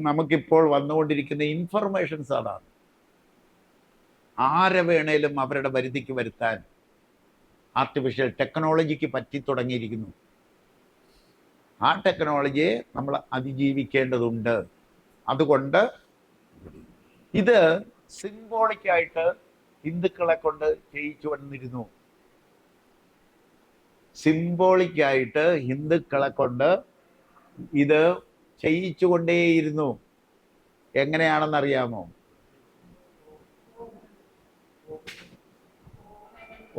നമുക്കിപ്പോൾ വന്നുകൊണ്ടിരിക്കുന്ന ഇൻഫർമേഷൻസ് അതാണ്. ആരെ വേണേലും അവരുടെ പരിധിക്ക് വരുത്താൻ ആർട്ടിഫിഷ്യൽ ടെക്നോളജിക്ക് പറ്റി തുടങ്ങിയിരിക്കുന്നു. ആ ടെക്നോളജിയെ നമ്മൾ അതിജീവിക്കേണ്ടതുണ്ട്. അതുകൊണ്ട് ഇത് സിംബോളിക്കായിട്ട് ഹിന്ദുക്കളെ കൊണ്ട് ചെയ്യിച്ചു വന്നിരുന്നു. സിംബോളിക്കായിട്ട് ഹിന്ദുക്കളെ കൊണ്ട് ഇത് ചെയ്യിച്ചുകൊണ്ടേയിരുന്നു. എങ്ങനെയാണെന്നറിയാമോ?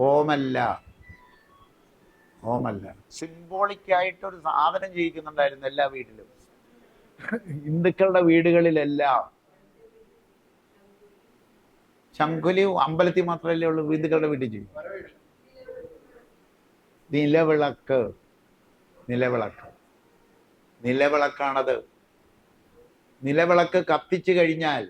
ഓമല്ല, സിംബോളിക്കായിട്ടൊരു സാധനം ചെയ്യിക്കുന്നുണ്ടായിരുന്നു എല്ലാ വീട്ടിലും, ഹിന്ദുക്കളുടെ വീടുകളിലെല്ലാം. ശംഖുലി അമ്പലത്തിൽ മാത്രമല്ലേ ഉള്ളൂ, ഹിന്ദുക്കളുടെ വീട്ടിൽ ചെയ്യും. നിലവിളക്കാണത്. നിലവിളക്ക് കത്തിച്ചു കഴിഞ്ഞാൽ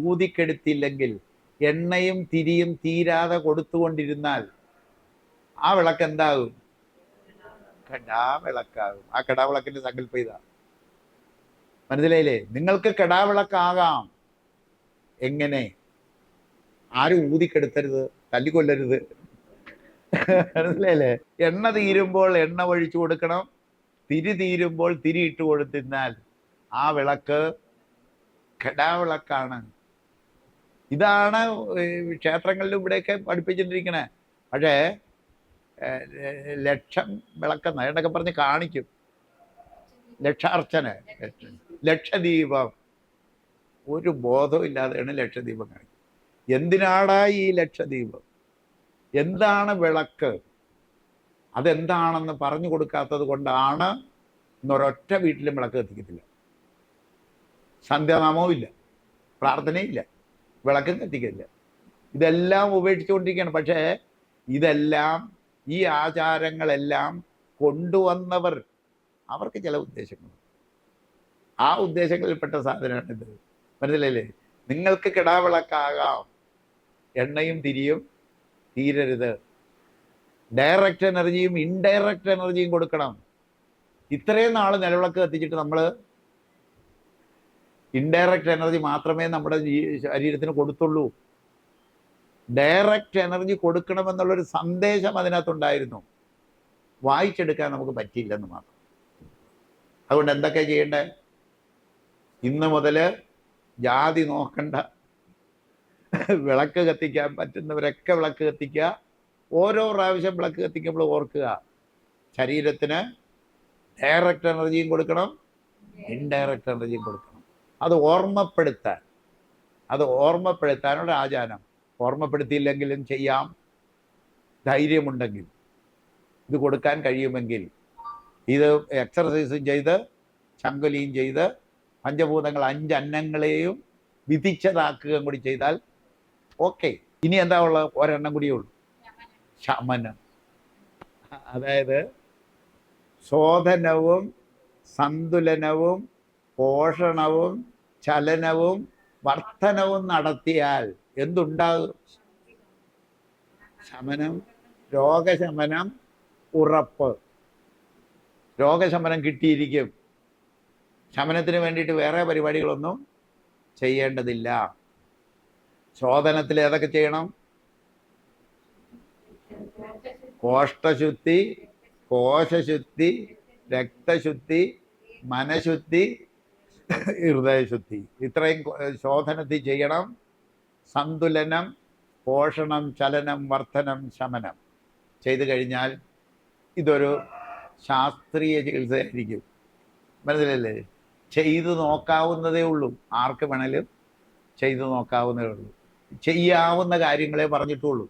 ഊതിക്കെടുത്തില്ലെങ്കിൽ, എണ്ണയും തിരിയും തീരാതെ കൊടുത്തുകൊണ്ടിരുന്നാൽ ആ വിളക്ക് എന്താകും? കെടാവിളക്കാകും. ആ കെടാവിളക്കിന്റെ സങ്കല്പം ഇതാ. മനസ്സിലായില്ലേ? നിങ്ങൾക്ക് കെടാവിളക്കാകാം. എങ്ങനെ? ആരും ഊതിക്കെടുത്തരുത്, തല്ലിക്കൊല്ലരുത്. മനസ്സിലായില്ലേ? എണ്ണ തീരുമ്പോൾ എണ്ണ ഒഴിച്ചു കൊടുക്കണം, തിരി തീരുമ്പോൾ തിരി ഇട്ട് കൊടുത്തിരുന്നാൽ ആ വിളക്ക് കെടാവിളക്കാണ്. ഇതാണ് ക്ഷേത്രങ്ങളിലും ഇവിടെയൊക്കെ പഠിപ്പിച്ചിട്ടിരിക്കണേ. പക്ഷേ ലക്ഷം വിളക്കെന്ന എന്നൊക്കെ പറഞ്ഞ് കാണിക്കും. ലക്ഷാർച്ചന, ലക്ഷദീപം. ഒരു ബോധവും ഇല്ലാതെയാണ് ലക്ഷദീപം കാണിക്കുന്നത്. എന്തിനാടാ ഈ ലക്ഷദീപം? എന്താണ് വിളക്ക്? അതെന്താണെന്ന് പറഞ്ഞു കൊടുക്കാത്തത് കൊണ്ടാണ് ഇന്നൊരൊറ്റ വീട്ടിലും വിളക്ക് കത്തിക്കത്തില്ല. സന്ധ്യാനാമവും ഇല്ല, പ്രാർത്ഥനയില്ല, വിളക്കും കത്തിക്കില്ല. ഇതെല്ലാം ഉപേക്ഷിച്ചുകൊണ്ടിരിക്കുകയാണ്. പക്ഷേ ഇതെല്ലാം, ഈ ആചാരങ്ങളെല്ലാം കൊണ്ടുവന്നവർ, അവർക്ക് ചില ഉദ്ദേശങ്ങൾ, ആ ഉദ്ദേശങ്ങളിൽപ്പെട്ട സാധനമാണിത്. മനസ്സിലല്ലേ? നിങ്ങൾക്ക് കിടാവിളക്കാകാം, എണ്ണയും തിരിയും തീരരുത്. ഡയറക്റ്റ് എനർജിയും ഇൻഡയറക്റ്റ് എനർജിയും കൊടുക്കണം. ഇത്രയും നാൾ നിലവിളക്ക് കത്തിച്ചിട്ട് നമ്മൾ ഇൻഡയറക്റ്റ് എനർജി മാത്രമേ നമ്മുടെ ശരീരത്തിന് കൊടുത്തുള്ളൂ. ഡയറക്റ്റ് എനർജി കൊടുക്കണമെന്നുള്ളൊരു സന്ദേശം അതിനകത്തുണ്ടായിരുന്നു. വായിച്ചെടുക്കാൻ നമുക്ക് പറ്റിയില്ലെന്ന് മാത്രം. അതുകൊണ്ട് എന്തൊക്കെ ചെയ്യണ്ടേ? ഇന്ന് മുതൽ ജാതി നോക്കണ്ട, വിളക്ക് കത്തിക്കാൻ പറ്റുന്നവരൊക്കെ വിളക്ക് കത്തിക്കുക. ഓരോ പ്രാവശ്യം വിളക്ക് കത്തിക്കുമ്പോൾ ഓർക്കുക, ശരീരത്തിന് ഡയറക്റ്റ് എനർജിയും കൊടുക്കണം, ഇൻഡയറക്റ്റ് എനർജിയും കൊടുക്കണം. അത് ഓർമ്മപ്പെടുത്താനുള്ള ആചാരം. ഓർമ്മപ്പെടുത്തിയില്ലെങ്കിലും ചെയ്യാം, ധൈര്യമുണ്ടെങ്കിൽ, ഇത് കൊടുക്കാൻ കഴിയുമെങ്കിൽ, ഇത് എക്സർസൈസും ചെയ്ത് ശങ്കുലിയും ചെയ്ത് പഞ്ചഭൂതങ്ങൾ 5 അന്നങ്ങളെയും വിധിച്ചതാക്കുകയും കൂടി ചെയ്താൽ ഓക്കെ. ഇനി എന്താ ഉള്ളത്? ഒരെണ്ണം കൂടിയേ ഉള്ളൂ, ശമനം. അതായത് ശോധനവും സന്തുലനവും പോഷണവും ചലനവും വർധനവും നടത്തിയാൽ എന്തുണ്ടാകും? ശമനം, രോഗശമനം ഉറപ്പ്. രോഗശമനം കിട്ടിയിരിക്കും. ശമനത്തിന് വേണ്ടിയിട്ട് വേറെ പരിപാടികളൊന്നും ചെയ്യേണ്ടതില്ല. ശോധനത്തിൽ ഏതൊക്കെ ചെയ്യണം? കോഷ്ടശുദ്ധി, കോശശുദ്ധി, രക്തശുദ്ധി, മനഃശുദ്ധി, ഹൃദയശുദ്ധി. ഇത്രയും ശോധനത്തിൽ ചെയ്യണം. സന്തുലനം, പോഷണം, ചലനം, വർധനം, ശമനം ചെയ്തു കഴിഞ്ഞാൽ ഇതൊരു ശാസ്ത്രീയ ചികിത്സയായിരിക്കും. മനസ്സിലല്ലേ? ചെയ്തു നോക്കാവുന്നതേ ഉള്ളൂ. ആർക്ക് വേണേലും ചെയ്തു നോക്കാവുന്നതേ ഉള്ളൂ. ചെയ്യാവുന്ന കാര്യങ്ങളെ പറഞ്ഞിട്ടുള്ളൂ.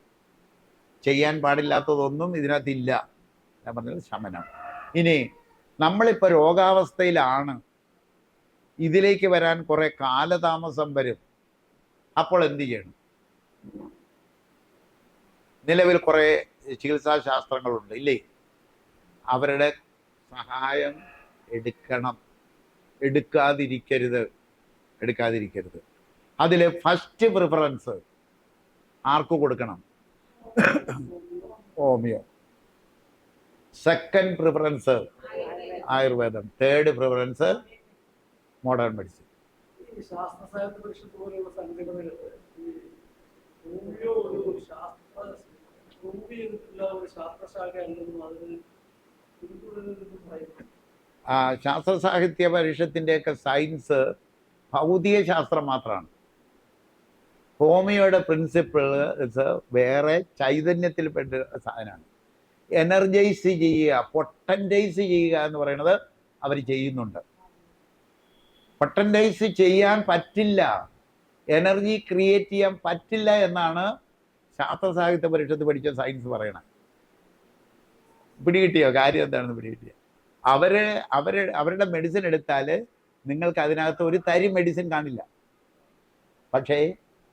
ചെയ്യാൻ പാടില്ലാത്തതൊന്നും ഇതിനകത്തില്ല. ഞാൻ പറഞ്ഞത് ശമനം. ഇനി നമ്മളിപ്പോൾ രോഗാവസ്ഥയിലാണ്, ഇതിലേക്ക് വരാൻ കുറെ കാലതാമസം വരും. അപ്പോൾ എന്ത് ചെയ്യണം? നിലവിൽ കുറെ ചികിത്സാശാസ്ത്രങ്ങളുണ്ട്, ഇല്ലേ? അവരുടെ സഹായം എടുക്കണം. എടുക്കാതിരിക്കരുത്. അതിൽ ഫസ്റ്റ് പ്രിഫറൻസ് ആർക്ക് കൊടുക്കണം? ഹോമിയോ. സെക്കൻഡ് പ്രിഫറൻസ് ആയുർവേദം, തേർഡ് പ്രിഫറൻസ് മോഡേൺ മെഡിസിൻ. ശാസ്ത്ര സാഹിത്യ പരിഷത്ത് പോലുള്ള സംഘടനകൾ ഒരു ശാസ്ത്രശാഖ ഉണ്ടെന്നും അതിന് പിന്തുടരുന്നതെന്നും പറയുന്നു. ശാസ്ത്ര സാഹിത്യ പരിഷത്തിൻ്റെയൊക്കെ സയൻസ് ഭൗതിക ശാസ്ത്രം മാത്രമാണ്. ഹോമിയോയുടെ പ്രിൻസിപ്പിൾ വേറെ ചൈതന്യത്തിൽപ്പെട്ട സാധനമാണ്. എനർജൈസ് ചെയ്യുക, പൊട്ടൻറ്റൈസ് ചെയ്യുക എന്ന് പറയുന്നത് അവർ ചെയ്യുന്നുണ്ട്. പൊട്ടൻറ്റൈസ് ചെയ്യാൻ പറ്റില്ല, എനർജി ക്രിയേറ്റ് ചെയ്യാൻ പറ്റില്ല എന്നാണ് ശാസ്ത്ര സാഹിത്യ പരിഷത്ത് പഠിച്ച സയൻസ് പറയണത്. പിടികിട്ടിയോ? കാര്യം എന്താണെന്ന് പിടികിട്ടിയോ? അവരുടെ മെഡിസിൻ എടുത്താൽ നിങ്ങൾക്ക് അതിനകത്ത് ഒരു തരി മെഡിസിൻ കാണില്ല, പക്ഷേ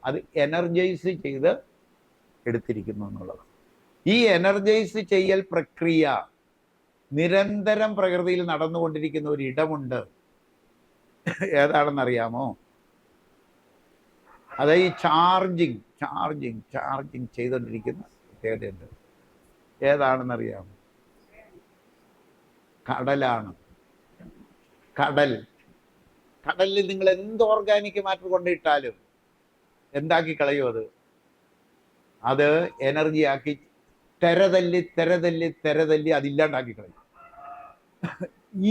അത് എനർജൈസ് ചെയ്ത് എടുത്തിരിക്കുന്നു എന്നുള്ളത്. ഈ എനർജൈസ് ചെയ്യൽ പ്രക്രിയ നിരന്തരം പ്രകൃതിയിൽ നടന്നുകൊണ്ടിരിക്കുന്ന ഒരു ഇടമുണ്ട്. ഏതാണെന്നറിയാമോ? അത് ഈ ചാർജിങ് ചെയ്തുകൊണ്ടിരിക്കുന്ന പ്രത്യേകതയുണ്ട്. ഏതാണെന്നറിയാമോ? കടലാണ്. കടലിൽ നിങ്ങൾ എന്ത് ഓർഗാനിക് മാറ്റർ കൊണ്ടിട്ടാലും എന്താക്കി കളയും? അത് എനർജിയാക്കി തെരതല്ലി അതില്ലാണ്ടാക്കി കളയും.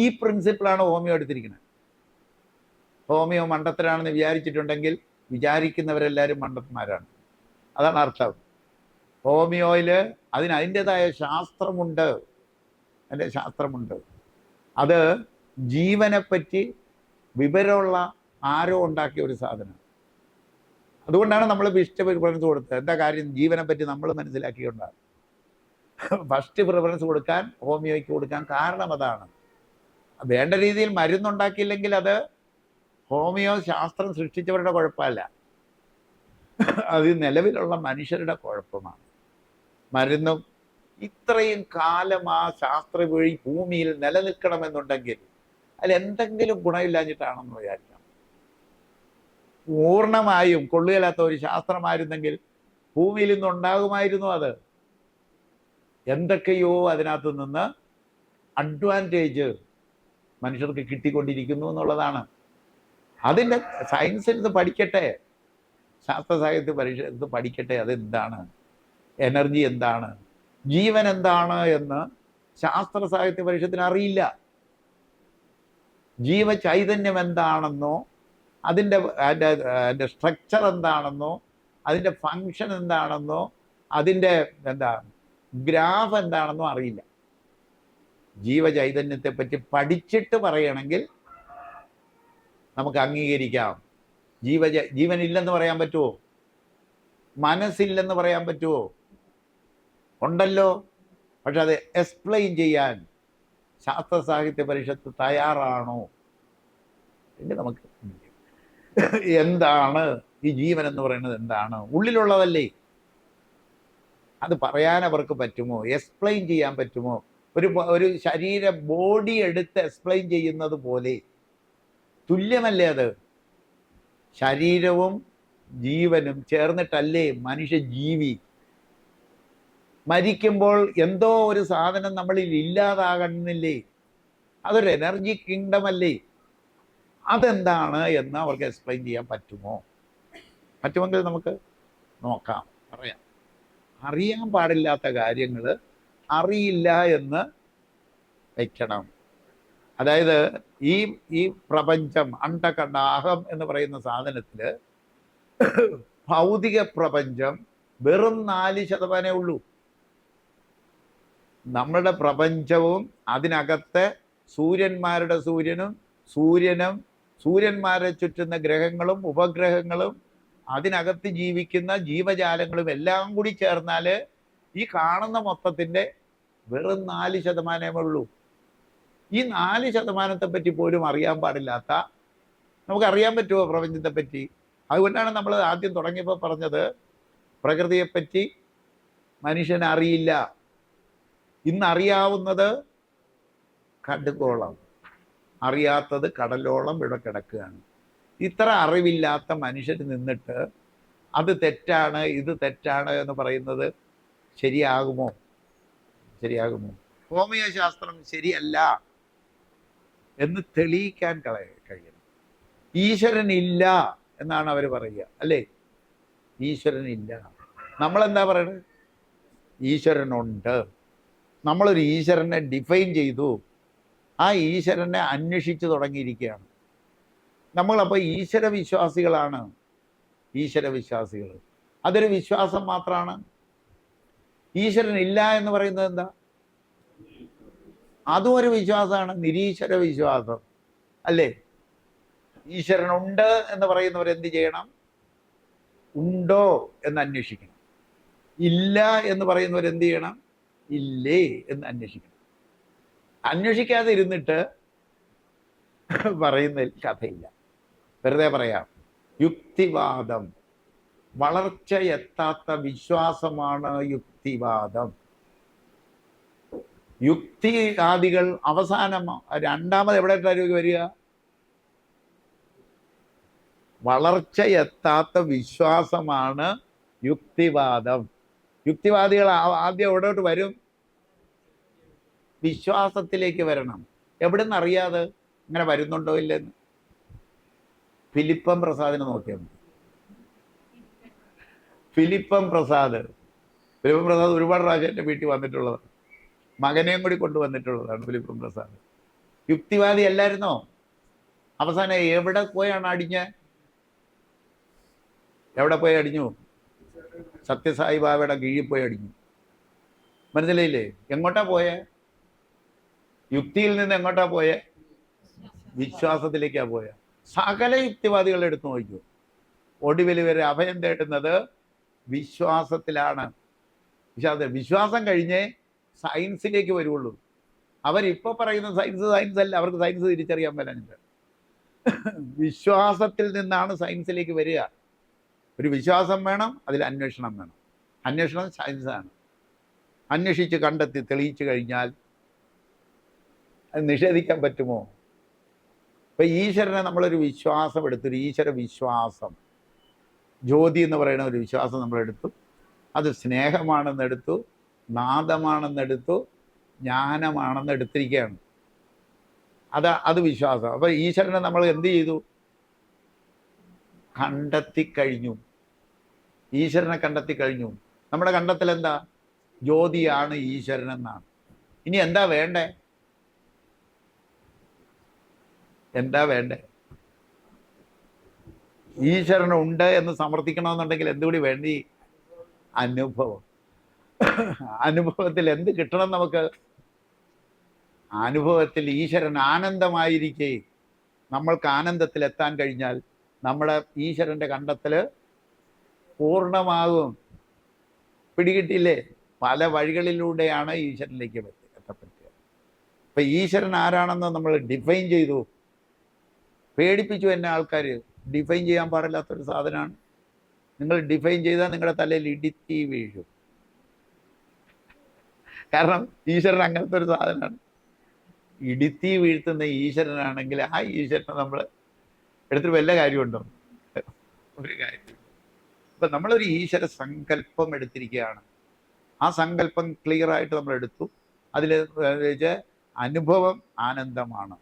ഈ പ്രിൻസിപ്പിളാണ് ഹോമിയോ എടുത്തിരിക്കുന്നത്. ഹോമിയോ മണ്ടത്തരാണെന്ന് വിചാരിച്ചിട്ടുണ്ടെങ്കിൽ വിചാരിക്കുന്നവരെല്ലാവരും മണ്ടന്മാരാണ്. അതാണ് അർത്ഥം. ഹോമിയോയിൽ അതിൻ്റെതായ ശാസ്ത്രമുണ്ട്. അത് ജീവനെപ്പറ്റി വിവരമുള്ള ആരോ ഉണ്ടാക്കിയ ഒരു സാധനം. അതുകൊണ്ടാണ് നമ്മൾ ഫസ്റ്റ് പ്രിഫറൻസ് കൊടുത്തത്. എന്താ കാര്യം? ജീവനെ പറ്റി നമ്മൾ മനസ്സിലാക്കിക്കൊണ്ടാണ് ഫസ്റ്റ് പ്രിഫറൻസ് കൊടുക്കാൻ, ഹോമിയോയ്ക്ക് കൊടുക്കാൻ കാരണം അതാണ്. വേണ്ട രീതിയിൽ മരുന്നുണ്ടാക്കിയില്ലെങ്കിൽ അത് ഹോമിയോ ശാസ്ത്രം സൃഷ്ടിച്ചവരുടെ കുഴപ്പമല്ല, അത് നിലവിലുള്ള മനുഷ്യരുടെ കുഴപ്പമാണ്. മരുന്നും ഇത്രയും കാലം ആ ശാസ്ത്ര വഴി ഭൂമിയിൽ നിലനിൽക്കണമെന്നുണ്ടെങ്കിൽ അതിൽ എന്തെങ്കിലും ഗുണമില്ലാഞ്ഞിട്ടാണെന്ന് വിചാരിക്കാം. പൂർണ്ണമായും കൊള്ളുകയില്ലാത്ത ഒരു ശാസ്ത്രമായിരുന്നെങ്കിൽ ഭൂമിയിൽ നിന്നുണ്ടാകുമായിരുന്നു. അത് എന്തൊക്കെയോ അതിനകത്ത് നിന്ന് അഡ്വാൻറ്റേജ് മനുഷ്യർക്ക് കിട്ടിക്കൊണ്ടിരിക്കുന്നു എന്നുള്ളതാണ്. അതിൻ്റെ സയൻസിൽ ഇത് പഠിക്കട്ടെ, ശാസ്ത്ര സാഹിത്യ പരിഷത്ത് പഠിക്കട്ടെ. അതെന്താണ് എനർജി, എന്താണ് ജീവൻ, എന്താണ് എന്ന് ശാസ്ത്ര സാഹിത്യ പരിഷത്തിന് അറിയില്ല. ജീവചൈതന്യം എന്താണെന്നോ അതിൻ്റെ സ്ട്രക്ചർ എന്താണെന്നോ അതിൻ്റെ ഫങ്ഷൻ എന്താണെന്നോ അതിൻ്റെ ഗ്രാഫ് എന്താണെന്നോ അറിയില്ല. ജീവചൈതന്യത്തെ പറ്റി പഠിച്ചിട്ട് പറയണമെങ്കിൽ നമുക്ക് അംഗീകരിക്കാം. ജീവനില്ലെന്ന് പറയാൻ പറ്റുമോ? മനസ്സില്ലെന്ന് പറയാൻ പറ്റുമോ? ഉണ്ടല്ലോ. പക്ഷെ അത് എക്സ്പ്ലെയിൻ ചെയ്യാൻ ശാസ്ത്ര സാഹിത്യ പരിഷത്ത് തയ്യാറാണോ? എങ്കിൽ നമുക്ക് എന്താണ് ഈ ജീവൻ എന്ന് പറയുന്നത്? എന്താണ്? ഉള്ളിലുള്ളതല്ലേ? അത് പറയാൻ അവർക്ക് പറ്റുമോ? എക്സ്പ്ലെയിൻ ചെയ്യാൻ പറ്റുമോ? ഒരു ബോഡി എടുത്ത് എക്സ്പ്ലെയിൻ ചെയ്യുന്നത് പോലെ തുല്യമല്ലേ അത്? ശരീരവും ജീവനും ചേർന്നിട്ടല്ലേ മനുഷ്യ ജീവി. മരിക്കുമ്പോൾ എന്തോ ഒരു സാധനം നമ്മളിൽ ഇല്ലാതാകണമെന്നില്ലേ? അതൊരു എനർജി കിങ്ഡം അല്ലേ? അതെന്താണ് എന്ന് അവർക്ക് എക്സ്പ്ലെയിൻ ചെയ്യാൻ പറ്റുമോ? പറ്റുമെങ്കിൽ നമുക്ക് നോക്കാം, പറയാം. അറിയാൻ പാടില്ലാത്ത കാര്യങ്ങൾ അറിയില്ല എന്ന് വയ്ക്കണം. അതായത് ഈ പ്രപഞ്ചം, അണ്ടകണ്ട അഹം എന്ന് പറയുന്ന സാധനത്തിൽ ഭൗതിക പ്രപഞ്ചം വെറും 4% ഉള്ളൂ. നമ്മളുടെ പ്രപഞ്ചവും അതിനകത്തെ സൂര്യന്മാരുടെ സൂര്യനും സൂര്യന്മാരെ ചുറ്റുന്ന ഗ്രഹങ്ങളും ഉപഗ്രഹങ്ങളും അതിനകത്ത് ജീവിക്കുന്ന ജീവജാലങ്ങളും എല്ലാം കൂടി ചേർന്നാൽ ഈ കാണുന്ന മൊത്തത്തിൻ്റെ വെറും 4% ഉള്ളൂ. ഈ 4% പറ്റി പോലും അറിയാൻ പാടില്ലാത്ത, നമുക്കറിയാൻ പറ്റുമോ പ്രപഞ്ചത്തെ പറ്റി? അതുകൊണ്ടാണ് നമ്മൾ ആദ്യം തുടങ്ങിയപ്പോൾ പറഞ്ഞത് പ്രകൃതിയെപ്പറ്റി മനുഷ്യനറിയില്ല. ഇന്നറിയാവുന്നത് കടുകോളം, അറിയാത്തത് കടലോളം ഇവിടെ കിടക്കുകയാണ്. ഇത്ര അറിവില്ലാത്ത മനുഷ്യർ നിന്നിട്ട് അത് തെറ്റാണ് ഇത് തെറ്റാണ് എന്ന് പറയുന്നത് ശരിയാകുമോ? ഹോമിയോ ശാസ്ത്രം ശരിയല്ല എന്ന് തെളിയിക്കാൻ കഴിയണം. ഈശ്വരൻ ഇല്ല എന്നാണ് അവർ പറയുക, അല്ലേ? ഈശ്വരൻ ഇല്ല. നമ്മളെന്താ പറയുന്നത്? ഈശ്വരനുണ്ട്. നമ്മളൊരു ഈശ്വരനെ ഡിഫൈൻ ചെയ്തു, ആ ഈശ്വരനെ അന്വേഷിച്ചു തുടങ്ങിയിരിക്കുകയാണ് നമ്മളപ്പോൾ. ഈശ്വര വിശ്വാസികളാണ്. ഈശ്വര വിശ്വാസികൾ അതൊരു വിശ്വാസം മാത്രമാണ്. ഈശ്വരൻ ഇല്ല എന്ന് പറയുന്നത് എന്താ? അതും ഒരു വിശ്വാസമാണ്, നിരീശ്വര വിശ്വാസം, അല്ലേ? ഈശ്വരനുണ്ട് എന്ന് പറയുന്നവർ എന്ത് ചെയ്യണം? ഉണ്ടോ എന്ന് അന്വേഷിക്കണം. ഇല്ല എന്ന് പറയുന്നവർ എന്ത് ചെയ്യണം? ഇല്ലേ എന്ന് അന്വേഷിക്കണം. അന്വേഷിക്കാതെ ഇരുന്നിട്ട് പറയുന്നതിൽ കഥയില്ല. വെറുതെ പറയാം. യുക്തിവാദം, വളർച്ചയെത്താത്ത വിശ്വാസമാണ് യുക്തിവാദം. യുക്തിവാദികൾ അവസാനം രണ്ടാമത് എവിടെയായിട്ട് വരിക? വളർച്ചയെത്താത്ത വിശ്വാസമാണ് യുക്തിവാദം. യുക്തിവാദികൾ ആദ്യം എവിടോട്ട് വരും? വിശ്വാസത്തിലേക്ക് വരണം. എവിടെ നിന്ന് അറിയാതെ ഇങ്ങനെ വരുന്നുണ്ടോ ഇല്ലെന്ന്? ഫിലിപ്പം പ്രസാദിനെ നോക്കിയാൽ മതി. ഫിലിപ്പം പ്രസാദ് ഒരുപാട് പ്രാവശ്യം എൻ്റെ വീട്ടിൽ വന്നിട്ടുള്ളതാണ്. മകനെയും കൂടി കൊണ്ടുവന്നിട്ടുള്ളതാണ് ഫിലിപ്പം പ്രസാദ്. യുക്തിവാദി അല്ലായിരുന്നോ? അവസാനം എവിടെ പോയാണ് അടിഞ്ഞ? എവിടെ പോയി അടിഞ്ഞു? സത്യസായി ബാബയുടെ കീഴിൽ പോയി അടിഞ്ഞു. മനസ്സിലായില്ലേ? എങ്ങോട്ടാ പോയേ? യുക്തിയിൽ നിന്ന് എങ്ങോട്ടാ പോയേ? വിശ്വാസത്തിലേക്കാ പോയ. സകല യുക്തിവാദികൾ എടുത്തു നോക്കൂ, ഒടുവിൽ വരെ അഭയം തേടുന്നത് വിശ്വാസത്തിലാണ്. വിശ്വാസം കഴിഞ്ഞേ സയൻസിലേക്ക് വരുള്ളൂ. അവരിപ്പോൾ പറയുന്ന സയൻസ് അല്ല, അവർക്ക് സയൻസ് തിരിച്ചറിയാൻ പറ്റില്ല. വിശ്വാസത്തിൽ നിന്നാണ് സയൻസിലേക്ക് വരിക. ഒരു വിശ്വാസം വേണം, അതിൽ അന്വേഷണം വേണം. അന്വേഷണം സയൻസാണ്. അന്വേഷിച്ച് കണ്ടെത്തി തെളിയിച്ചു കഴിഞ്ഞാൽ അത് നിഷേധിക്കാൻ പറ്റുമോ? ഇപ്പം ഈശ്വരനെ നമ്മളൊരു വിശ്വാസം എടുത്തൊരു ഈശ്വര വിശ്വാസം, ജ്യോതി എന്ന് പറയുന്ന ഒരു വിശ്വാസം നമ്മളെടുത്തു. അത് സ്നേഹമാണെന്നെടുത്തു, നാദമാണെന്നെടുത്തു, ജ്ഞാനമാണെന്നെടുത്തിരിക്കുകയാണ്. അത് വിശ്വാസം. അപ്പോൾ ഈശ്വരനെ നമ്മൾ എന്ത് ചെയ്തു? കണ്ടെത്തിക്കഴിഞ്ഞു. ഈശ്വരനെ കണ്ടെത്തിക്കഴിഞ്ഞു. നമ്മുടെ കണ്ടെത്തൽ എന്താ? ജ്യോതിയാണ് ഈശ്വരൻ എന്നാണ്. ഇനി എന്താ വേണ്ടേ? എന്താ വേണ്ടേ? ഈശ്വരനുണ്ട് എന്ന് സമർത്ഥിക്കണമെന്നുണ്ടെങ്കിൽ എന്തുകൂടി വേണ്ടി? അനുഭവം. അനുഭവത്തിൽ എന്ത് കിട്ടണം നമുക്ക്? അനുഭവത്തിൽ ഈശ്വരൻ ആനന്ദമായിരിക്കെ നമ്മൾക്ക് ആനന്ദത്തിൽ എത്താൻ കഴിഞ്ഞാൽ നമ്മുടെ ഈശ്വരൻ്റെ കണ്ടെത്തൽ പൂർണ്ണമാകും. പിടികിട്ടില്ലേ? പല വഴികളിലൂടെയാണ് ഈശ്വരനിലേക്ക് എത്തപ്പെടുക. ഇപ്പം ഈശ്വരൻ ആരാണെന്ന് നമ്മൾ ഡിഫൈൻ ചെയ്തു, പേടിപ്പിച്ചു എന്നെ ആൾക്കാർ. ഡിഫൈൻ ചെയ്യാൻ പാടില്ലാത്തൊരു സാധനമാണ്. നിങ്ങൾ ഡിഫൈൻ ചെയ്താൽ നിങ്ങളുടെ തലയിൽ ഇടിത്തി വീഴും. കാരണം ഈശ്വരൻ അങ്ങനത്തെ ഒരു സാധനമാണ്. ഇടിത്തി വീഴ്ത്തുന്ന ഈശ്വരനാണെങ്കിൽ ആ ഈശ്വരനെ നമ്മൾ എടുത്തിട്ട് വല്ല കാര്യമുണ്ടോ? ഒരു കാര്യം. ഇപ്പം നമ്മളൊരു ഈശ്വര സങ്കല്പം എടുത്തിരിക്കുകയാണ്. ആ സങ്കല്പം ക്ലിയറായിട്ട് നമ്മൾ എടുത്തു. അതിൽ അനുഭവം ആനന്ദമാണ്.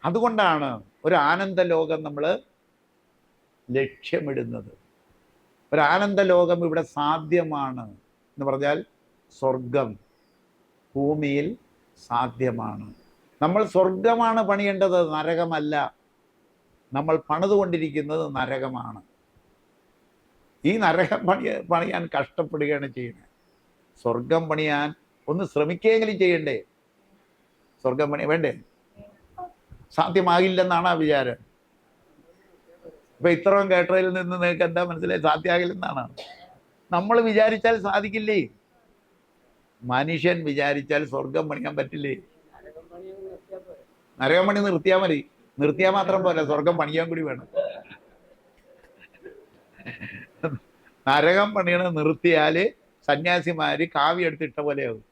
അതുകൊണ്ടാണ് ഒരു ആനന്ദ ലോകം നമ്മൾ ലക്ഷ്യമിടുന്നത്. ഒരു ആനന്ദ ലോകം ഇവിടെ സാധ്യമാണ് എന്ന് പറഞ്ഞാൽ സ്വർഗം ഭൂമിയിൽ സാധ്യമാണ്. നമ്മൾ സ്വർഗമാണ് പണിയേണ്ടത്, നരകമല്ല. നമ്മൾ പണിതുകൊണ്ടിരിക്കുന്നത് നരകമാണ്. ഈ നരകം പണിയാൻ കഷ്ടപ്പെടുകയാണ് ചെയ്യുന്നത്. സ്വർഗം പണിയാൻ ഒന്ന് ശ്രമിക്കുകയെങ്കിലും ചെയ്യണ്ടേ? സ്വർഗം പണി വേണ്ടേ? സാധ്യമാകില്ലെന്നാണ് ആ വിചാരം. ഇപ്പം ഇത്രയും കേട്ടതിൽ നിന്ന് നിങ്ങൾക്ക് എന്താ മനസ്സിലായി? സാധ്യമാകില്ലെന്നാണ്. നമ്മൾ വിചാരിച്ചാൽ സാധിക്കില്ലേ? മനുഷ്യൻ വിചാരിച്ചാൽ സ്വർഗം പണിയാൻ പറ്റില്ലേ? നരകം പണി നിർത്തിയാൽ മതി. നിർത്തിയാൽ മാത്രം പോലെ, സ്വർഗം പണിയാൻ കൂടി വേണം. നരകം പണിയണ നിർത്തിയാൽ സന്യാസിമാർ കാവ്യം എടുത്തിട്ട പോലെയാവും.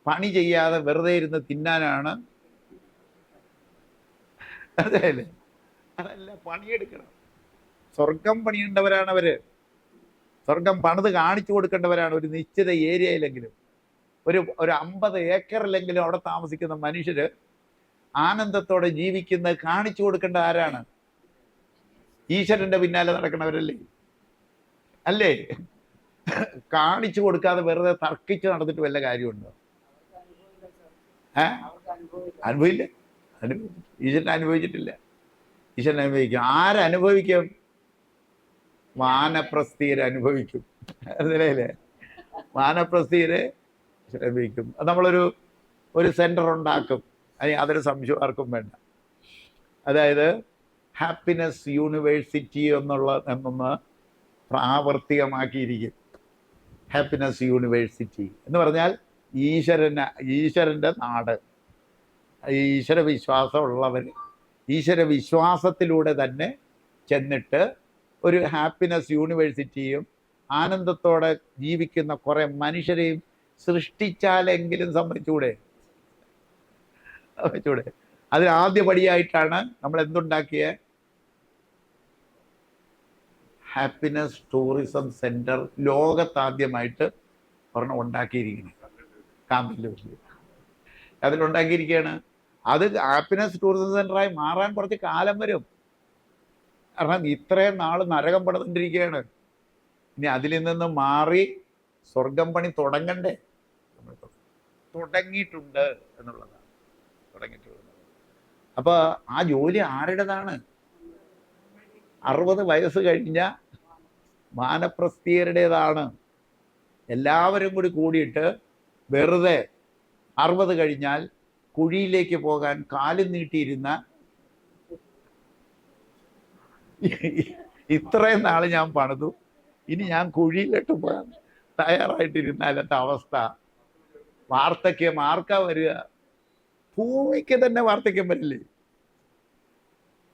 പണി ചെയ്യാതെ വെറുതെ ഇരുന്ന് തിന്നാനാണ്. അതെയല്ലേ? അതല്ല, പണിയെടുക്കണം. സ്വർഗം പണിയേണ്ടവരാണ് അവര്. സ്വർഗം പണിത് കാണിച്ചു കൊടുക്കേണ്ടവരാണ് ഒരു നിശ്ചിത ഏരിയയിലെങ്കിലും. ഒരു 50 ഏക്കറിലെങ്കിലും അവിടെ താമസിക്കുന്ന മനുഷ്യര് ആനന്ദത്തോടെ ജീവിക്കുന്നത് കാണിച്ചു കൊടുക്കേണ്ട ആരാണ്? ഈശ്വരന്റെ പിന്നാലെ നടക്കണവരല്ലേ? അല്ലേ? കാണിച്ചു കൊടുക്കാതെ വെറുതെ തർക്കിച്ച് നടന്നിട്ട് വല്ല കാര്യമുണ്ടോ? അനുഭവില്ല. ഈശ്വരൻ അനുഭവിച്ചിട്ടില്ല. ഈശ്വരൻ അനുഭവിക്കും. ആരനുഭവിക്കും? വാനപ്രസ്ഥീര് അനുഭവിക്കും. അതിലേ വാനപ്രസ്ഥീര് അനുഭവിക്കും. അത് നമ്മളൊരു സെന്റർ ഉണ്ടാക്കും. അതൊരു സംശയം ആർക്കും വേണ്ട. അതായത് ഹാപ്പിനെസ് യൂണിവേഴ്സിറ്റി എന്നൊന്ന് പ്രാവർത്തികമാക്കിയിരിക്കും. ഹാപ്പിനെസ് യൂണിവേഴ്സിറ്റി എന്ന് പറഞ്ഞാൽ ഈശ്വരൻ്റെ നാട്. ഈശ്വര വിശ്വാസമുള്ളവർ ഈശ്വര വിശ്വാസത്തിലൂടെ തന്നെ ചെന്നിട്ട് ഒരു ഹാപ്പിനെസ് യൂണിവേഴ്സിറ്റിയും ആനന്ദത്തോടെ ജീവിക്കുന്ന കുറെ മനുഷ്യരെയും സൃഷ്ടിച്ചാലെങ്കിലും സമ്മതിച്ചൂടെ? അതിന് ആദ്യപടിയായിട്ടാണ് നമ്മൾ എന്തുണ്ടാക്കിയ ഹാപ്പിനെസ് ടൂറിസം സെന്റർ ലോകത്താദ്യമായിട്ട് ഒരെണ്ണം ഉണ്ടാക്കിയിരിക്കുന്നത്. കാന്തല്ലൂരിൽ അതിലുണ്ടാക്കിയിരിക്കുകയാണ്. അത് ഹാപ്പിനെസ് ടൂറിസം സെന്ററായി മാറാൻ കുറച്ച് കാലം വരും. കാരണം ഇത്രയും നാൾ നരകം പണിതിരിക്കുകയാണ്. ഇനി അതിൽ നിന്ന് മാറി സ്വർഗം പണി തുടങ്ങണ്ടേ? തുടങ്ങിയിട്ടുണ്ട് എന്നുള്ളതാണ്. അപ്പൊ ആ ജോലി ആരുടേതാണ്? 60 വയസ്സ് കഴിഞ്ഞ വാനപ്രസ്ഥീയരുടേതാണ്. എല്ലാവരും കൂടിയിട്ട് വെറുതെ 60 കഴിഞ്ഞാൽ കുഴിയിലേക്ക് പോകാൻ കാലും നീട്ടിയിരുന്ന ഇത്രയും നാൾ ഞാൻ പണിതു, ഇനി ഞാൻ കുഴിയിലിട്ട് പോകാൻ തയ്യാറായിട്ടിരുന്നാലത്തെ അവസ്ഥ. വാർദ്ധക്യം ആർക്കാ വരിക? ഭൂമിക്ക് തന്നെ വാർദ്ധക്യം വരില്ലേ?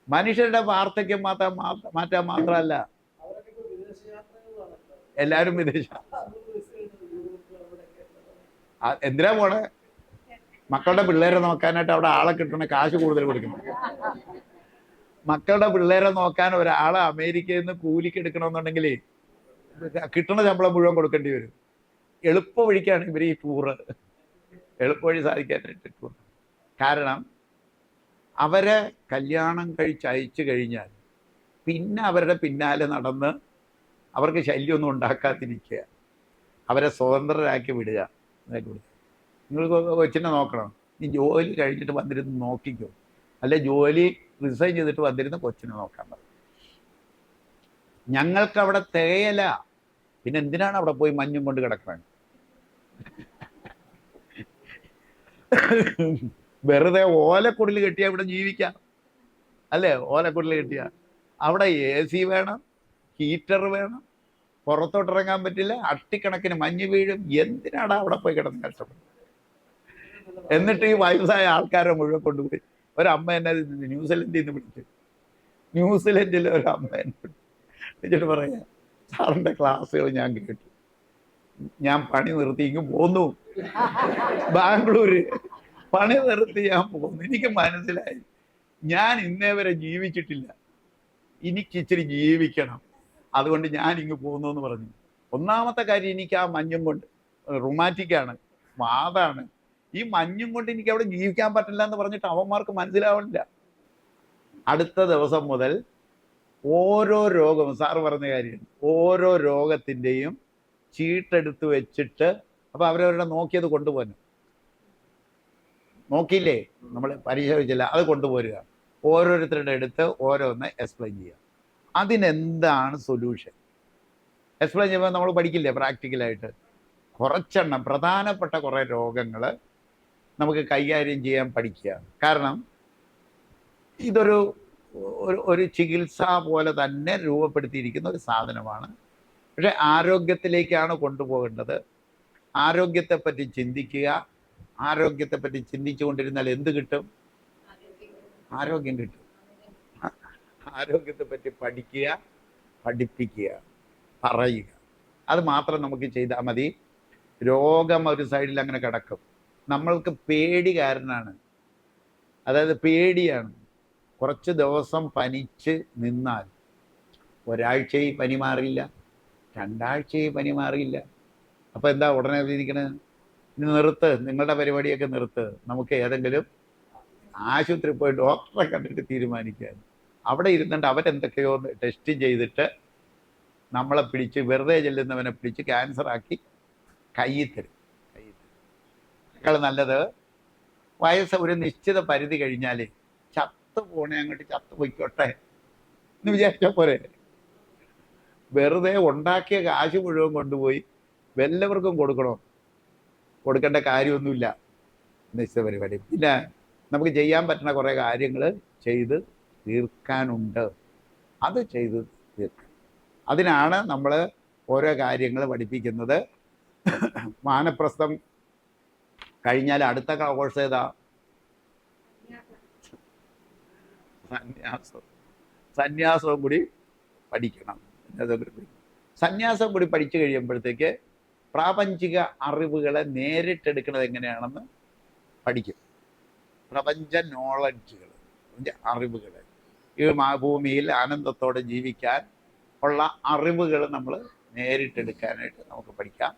മനുഷ്യരുടെ വാർദ്ധക്യം മാറ്റാൻ മാത്രമല്ല, എല്ലാവരും വിദേശ. എന്തിനാ പോണേ? മക്കളുടെ പിള്ളേരെ നോക്കാനായിട്ട് അവിടെ ആളെ കിട്ടണ കാശ് കൂടുതൽ കൊടുക്കണം. മക്കളുടെ പിള്ളേരെ നോക്കാൻ ഒരാളെ അമേരിക്കയിൽ നിന്ന് കൂലിക്ക് എടുക്കണമെന്നുണ്ടെങ്കിൽ കിട്ടണ ശമ്പളം മുഴുവൻ കൊടുക്കേണ്ടി വരും. എളുപ്പ വഴിക്കാണ് ഇവർ ഈ ടൂറ്, എളുപ്പവഴി സാധിക്കാനായിട്ട് ടൂർ. കാരണം അവരെ കല്യാണം കഴിച്ചയച്ചു കഴിഞ്ഞാൽ പിന്നെ അവരുടെ പിന്നാലെ നടന്ന് അവർക്ക് ശല്യമൊന്നും ഉണ്ടാക്കാതിരിക്കുക, അവരെ സ്വതന്ത്രരാക്കി വിടുക. നിങ്ങൾക്ക് കൊച്ചിനെ നോക്കണം, ഈ ജോലി കഴിഞ്ഞിട്ട് വന്നിരുന്ന് നോക്കിക്കോ, അല്ലെ ജോലി റിസൈൻ ചെയ്തിട്ട് വന്നിരുന്ന് കൊച്ചിനെ നോക്കാൻ പറയും. ഞങ്ങൾക്ക് അവിടെ തികയല, പിന്നെ എന്തിനാണ് അവിടെ പോയി മഞ്ഞും കൊണ്ട് കിടക്കണം? വെറുതെ ഓലക്കുടിൽ കെട്ടിയാൽ ഇവിടെ ജീവിക്കാം, അല്ലേ? ഓലക്കുടിൽ കെട്ടിയാൽ അവിടെ AC വേണം, ഹീറ്റർ വേണം, പുറത്തോട്ടിറങ്ങാൻ പറ്റില്ല, അട്ടിക്കണക്കിന് മഞ്ഞ് വീഴും. എന്തിനാണ് അവിടെ പോയി കിടന്ന് കഷ്ടപ്പെടുന്നത്? എന്നിട്ട് ഈ വയസ്സായ ആൾക്കാരെ മുഴുവൻ കൊണ്ടുപോയി ഒരമ്മ എന്നെ ന്യൂസിലൻഡിൽ നിന്ന് വിളിച്ചു. ന്യൂസിലൻഡിലെ ഒരു അമ്മ എന്നെ വിളിച്ചിട്ട് പറയാ, സാറിൻ്റെ ക്ലാസ്സുകൾ ഞാൻ കേട്ടു, ഞാൻ പണി നിർത്തി ഇങ്ങ് പോന്നു. ബാംഗ്ലൂര് പണി നിർത്തി ഞാൻ പോന്നു. എനിക്ക് മനസ്സിലായി ഞാൻ ഇന്നേ വരെ ജീവിച്ചിട്ടില്ല, എനിക്ക് ഇച്ചിരി ജീവിക്കണം, അതുകൊണ്ട് ഞാൻ ഇങ്ങ് പോന്നു എന്ന് പറഞ്ഞു. ഒന്നാമത്തെ കാര്യം, എനിക്ക് ആ മഞ്ഞും കൊണ്ട് റൊമാറ്റിക്കാണ്, വാദാണ്. ഈ മഞ്ഞും കൊണ്ട് എനിക്ക് അവിടെ ജീവിക്കാൻ പറ്റില്ല എന്ന് പറഞ്ഞിട്ട് അവന്മാർക്ക് മനസ്സിലാവണില്ല. അടുത്ത ദിവസം മുതൽ ഓരോ രോഗവും, സാറ് പറഞ്ഞ കാര്യം, ഓരോ രോഗത്തിൻ്റെയും ചീട്ടെടുത്ത് വെച്ചിട്ട്, അപ്പോൾ അവരവരുടെ നോക്കിയത് കൊണ്ടുപോകാൻ നോക്കിയില്ലേ, നമ്മൾ പരിശോധിച്ചില്ല, അത് കൊണ്ടുപോരുക. ഓരോരുത്തരുടെ അടുത്ത് ഓരോന്ന് എക്സ്പ്ലെയിൻ ചെയ്യുക. അതിനെന്താണ് സൊല്യൂഷൻ? എക്സ്പ്ലെയിൻ ചെയ്യുമ്പോൾ നമ്മൾ പഠിക്കില്ലേ പ്രാക്ടിക്കലായിട്ട്? കുറച്ചെണ്ണം പ്രധാനപ്പെട്ട കുറേ രോഗങ്ങൾ നമുക്ക് കൈകാര്യം ചെയ്യാൻ പഠിക്കുക. കാരണം ഇതൊരു ഒരു ചികിത്സ പോലെ തന്നെ രൂപപ്പെടുത്തിയിരിക്കുന്ന ഒരു സാധനമാണ്. പക്ഷെ ആരോഗ്യത്തിലേക്കാണ് കൊണ്ടുപോകേണ്ടത്. ആരോഗ്യത്തെപ്പറ്റി ചിന്തിക്കുക. ആരോഗ്യത്തെപ്പറ്റി ചിന്തിച്ചുകൊണ്ടിരുന്നാൽ എന്ത് കിട്ടും? ആരോഗ്യം കിട്ടും. ആരോഗ്യത്തെപ്പറ്റി പഠിക്കുക, പഠിപ്പിക്കുക, പറയുക, അത് മാത്രം നമുക്ക് ചെയ്താൽ മതി. രോഗം ഒരു സൈഡിൽ അങ്ങനെ കിടക്കും. നമ്മൾക്ക് പേടി കാരണമാണ്, അതായത് പേടിയാണ്. കുറച്ച് ദിവസം പനിച്ച് നിന്നാൽ ഒരാഴ്ചയിൽ പനി മാറിയില്ല, 2 ആഴ്ചയിൽ പനി മാറിയില്ല. അപ്പോൾ എന്താ ഉടനെ വിധിക്കണത്? ഇനി നിർത്ത്, നിങ്ങളുടെ പരിപാടിയൊക്കെ നിർത്ത്. നമുക്ക് ഏതെങ്കിലും ആശുപത്രി പോയി ഡോക്ടറെ കണ്ടിട്ട് തീരുമാനിക്കാൻ. അവിടെ ഇരുന്നിട്ട് അവരെന്തൊക്കെയോ ടെസ്റ്റ് ചെയ്തിട്ട് നമ്മളെ പിടിച്ച്, വെറുതെ ചെല്ലുന്നവനെ പിടിച്ച് ക്യാൻസറാക്കി കയ്യിൽ തരും. അതിനേക്കാൾ നല്ലത് വയസ്സ് ഒരു നിശ്ചിത പരിധി കഴിഞ്ഞാൽ ചത്തു പോണേ അങ്ങോട്ട് ചത്തു പൊയ്ക്കോട്ടെ എന്ന് വിചാരിച്ചാൽ പോരെ. വെറുതെ ഉണ്ടാക്കിയ കാശ് മുഴുവൻ കൊണ്ടുപോയി വല്ലവർക്കും കൊടുക്കണോ? കൊടുക്കേണ്ട കാര്യമൊന്നുമില്ല. നിശ്ചിത പരിപാടി. പിന്നെ നമുക്ക് ചെയ്യാൻ പറ്റുന്ന കുറേ കാര്യങ്ങൾ ചെയ്ത് തീർക്കാനുണ്ട്. അത് ചെയ്ത് തീർക്കണം. അതിനാണ് നമ്മൾ ഓരോ കാര്യങ്ങൾ പഠിപ്പിക്കുന്നത്. വാനപ്രസ്ഥം കഴിഞ്ഞാൽ അടുത്ത കോഴ്സ് ഏതാ? സന്യാസവും കൂടി പഠിക്കണം. സന്യാസം കൂടി പഠിച്ചു കഴിയുമ്പോഴത്തേക്ക് പ്രാപഞ്ചിക അറിവുകളെ നേരിട്ടെടുക്കുന്നത് എങ്ങനെയാണെന്ന് പഠിക്കും. പ്രപഞ്ച നോളജുകൾ, അറിവുകൾ, ഈ ഭൂമിയിൽ ആനന്ദത്തോടെ ജീവിക്കാൻ ഉള്ള അറിവുകൾ നമ്മൾ നേരിട്ടെടുക്കാനായിട്ട് നമുക്ക് പഠിക്കാം.